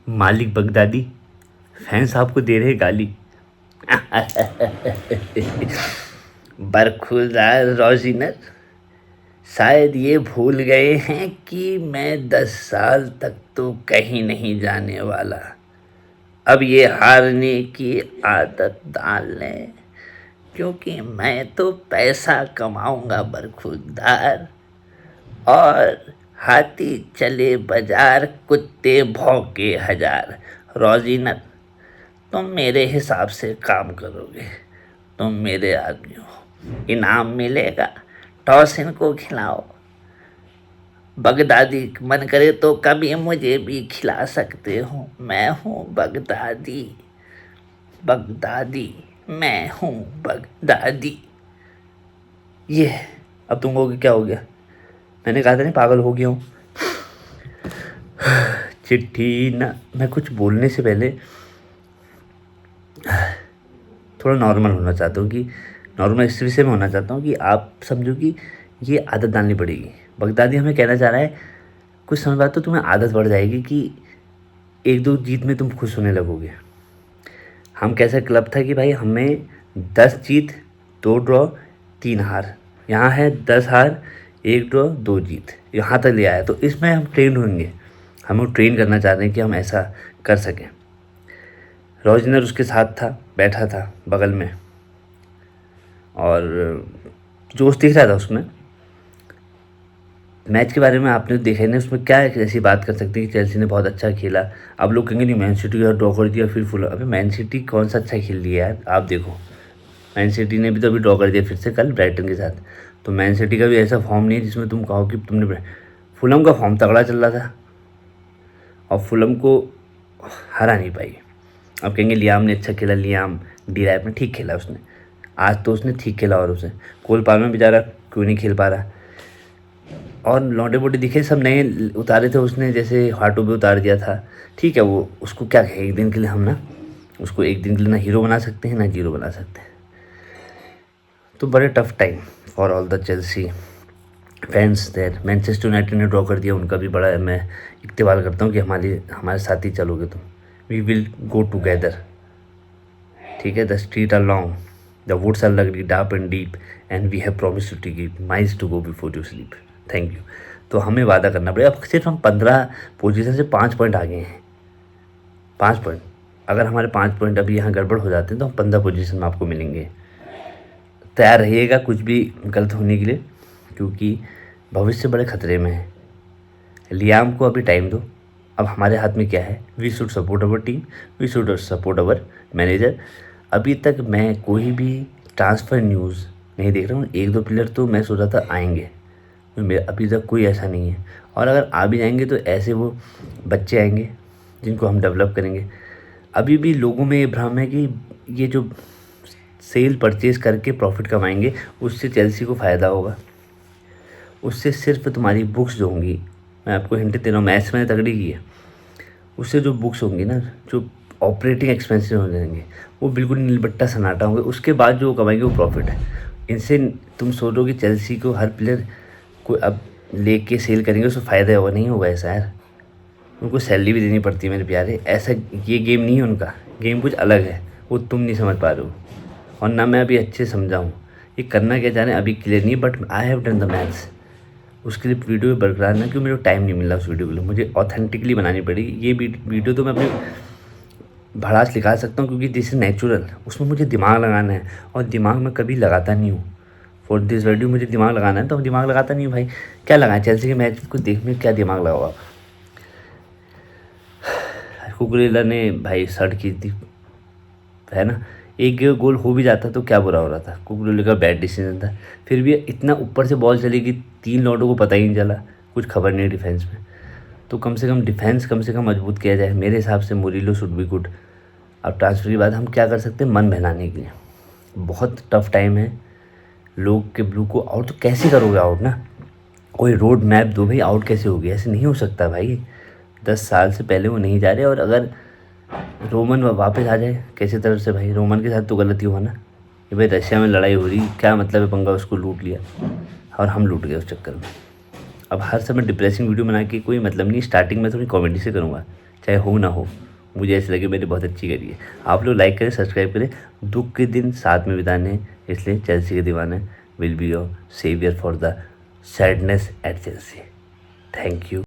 मालिक Baghdadi, fans आपको दे रहे गाली। बरखुरदार रोजिनर, शायद ये भूल गए हैं कि मैं 10 साल तक तो कहीं नहीं जाने वाला। अब ये हारने की आदत डाल लें, क्योंकि मैं तो पैसा कमाऊंगा बरखुरदार। और हाथी चले बाजार, कुत्ते भौंके हजार। रोजीनर, तुम मेरे हिसाब से काम करोगे, तुम मेरे आदमी हो, इनाम मिलेगा, टॉस इनको खिलाओ। बगदादी मन करे तो कभी मुझे भी खिला सकते हो, मैं हूँ बगदादी। बगदादी, मैं हूँ बगदादी। ये है। अब तुम कहोगे क्या हो गया, मैंने कहा था नहीं पागल हो गया हूँ। चिट्ठी ना, मैं कुछ बोलने से पहले थोड़ा नॉर्मल होना चाहता हूँ, कि नॉर्मल इस विषय में होना चाहता हूँ कि आप समझो कि ये आदत डालनी पड़ेगी। बगदादी हमें कहना चाह रहा है कुछ समय बाद तो तुम्हें आदत पड़ जाएगी कि एक दो जीत में तुम खुश होने लगोगे। हम कैसा क्लब था कि भाई हमें 10 जीत 2 ड्रॉ 3 हार, यहाँ है 10 हार 1 ड्रॉ 2 जीत, यहाँ तक ले आया। तो इसमें हम ट्रेन होंगे, हम ट्रेन करना चाहते हैं कि हम ऐसा कर सकें। रोजनर उसके साथ था, बैठा था बगल में, और जोश दिख रहा था उसमें। मैच के बारे में आपने देखा नहीं, उसमें क्या ऐसी बात कर सकते हैं कि चेल्सी ने बहुत अच्छा खेला। अब लोग कहेंगे नहीं मैन सिटी का ड्रॉ कर दिया फिर फुल। अबे मैन सिटी कौन सा अच्छा खेल लिया यार, आप देखो मैन सिटी ने भी तो अभी ड्रॉ कर दिया फिर से कल ब्राइटन के साथ। तो मैन सिटी का भी ऐसा फॉर्म नहीं है जिसमें तुम कहो कि तुमने, फुलम का फॉर्म तगड़ा चल रहा था और फुलम को हरा नहीं पाई। अब कहेंगे लियाम ने अच्छा खेला, लियाम डी रैप में ठीक खेला उसने, आज तो उसने ठीक खेला। और उसे कोल पाल्मर बेचारा क्यों नहीं खेल पा रहा। और लौंडे बोटे दिखे सब नए उतारे थे उसने, जैसे हाटू भी उतार दिया था। ठीक है, वो उसको क्या कहे, एक दिन के लिए हम ना उसको एक दिन के लिए ना हीरो बना सकते हैं ना जीरो बना सकते हैं। तो बड़े tough time for all the Chelsea fans there. Manchester United ने ड्रॉ कर दिया, उनका भी बड़ा मैं इकबाल करता हूँ कि हमारे साथ ही चलोगे तुम। वी विल गो टुगेदर, ठीक है। The street are long, the woods are लगली dark and deep, and we have promise to tick miles to go before you sleep. Thank you. तो हमें वादा करना पड़ेगा। अब सिर्फ हम 15 पोजीशन से 5 पॉइंट आगे हैं, 5 पॉइंट। अगर हमारे 5 पॉइंट अभी यहाँ गड़बड़ हो जाते हैं तो हम 15 पोजीशन में आपको मिलेंगे। तैयार रहिएगा कुछ भी गलत होने के लिए, क्योंकि भविष्य बड़े खतरे में है। लियाम को अभी टाइम दो। अब हमारे हाथ में क्या है, we should support our team, we should support our manager. अभी तक मैं कोई भी ट्रांसफ़र न्यूज़ नहीं देख रहा हूँ। 1-2 प्लेयर तो मैं सोच रहा था आएंगे, मेरा अभी तक कोई ऐसा नहीं है। और अगर आ भी जाएंगे तो ऐसे वो बच्चे आएंगे जिनको हम डेवलप करेंगे। अभी भी लोगों में ये भ्रम है कि ये जो सेल परचेज़ करके प्रॉफिट कमाएंगे उससे चेल्सी को फ़ायदा होगा। उससे सिर्फ तुम्हारी बुक्स जो होंगी, मैं आपको हिंट दे रहा हूँ, मैथ्स मैंने तगड़ी की है, उससे जो बुक्स होंगी ना, जो ऑपरेटिंग एक्सपेंसेस हो जाएंगे वो बिल्कुल नीलबट्टा सन्नाटा होंगे। उसके बाद जो कमाएंगे वो प्रॉफिट है। इनसे तुम सोचो कि चेल्सी को हर प्लेयर को अब लेके सेल करेंगे उसको फ़ायदा होगा, नहीं होगा ऐसा यार। उनको सैलरी भी देनी पड़ती है मेरे प्यारे, ऐसा ये गेम नहीं है उनका, गेम कुछ अलग है, वो तुम नहीं समझ पा रहे हो। और ना मैं अभी अच्छे समझाऊँ ये करना क्या चाह रहे हैं अभी क्लियर नहीं, but I have done the maths. उसके लिए वीडियो बरकरार ना, क्यों मेरे को टाइम नहीं मिल रहा उस वीडियो के लिए, मुझे ऑथेंटिकली बनानी पड़ेगी। ये वीडियो तो मैं अपनी भड़ास लिखा सकता हूँ क्योंकि दिस इज नेचुरल, उसमें मुझे दिमाग लगाना है और दिमाग मैं कभी लगाता नहीं हूँ। फॉर दिस वीडियो मुझे दिमाग लगाना है तो हम दिमाग लगाता नहीं हूँ भाई। क्या लगाए चेल्सी के मैच को देखने, क्या दिमाग लगाओ आप। कुकरेला ने भाई शर्ट की थी है ना, एक गोल हो भी जाता तो क्या बुरा हो रहा था। कुकरेला का बैड डिसीजन था, फिर भी इतना ऊपर से बॉल चली कि 3 लौटों को पता ही नहीं चला, कुछ खबर नहीं डिफेंस में। तो कम से कम डिफेंस कम से कम मजबूत किया जाए मेरे हिसाब से। Murillo should be good. अब ट्रांसफर के बाद हम क्या कर सकते हैं, मन बहलाने के लिए। बहुत टफ टाइम है, लोग के ब्लू को आउट तो कैसे करोगे आउट ना, कोई रोड मैप दो भाई, आउट कैसे होगी, ऐसे नहीं हो सकता भाई। 10 साल से पहले वो नहीं जा रहे, और अगर रोमन वापस आ जाए कैसे तरफ से भाई, रोमन के साथ तो गलती हुआ ना कि भाई रशिया में लड़ाई हो रही, क्या मतलब है, पंगा उसको लूट लिया और हम लूट गए उस चक्कर में। अब हर समय डिप्रेसिंग वीडियो बना के कोई मतलब नहीं, स्टार्टिंग में थोड़ी कॉमेडी से करूँगा, चाहे हो ना हो, मुझे ऐसे लगे मैंने बहुत अच्छी करी है। आप लोग लाइक करें, सब्सक्राइब करें। दुख के दिन साथ में बिताने हैं, इसलिए चेल्सी के दीवाने will be your saviour for the sadness at Chelsea. Thank you.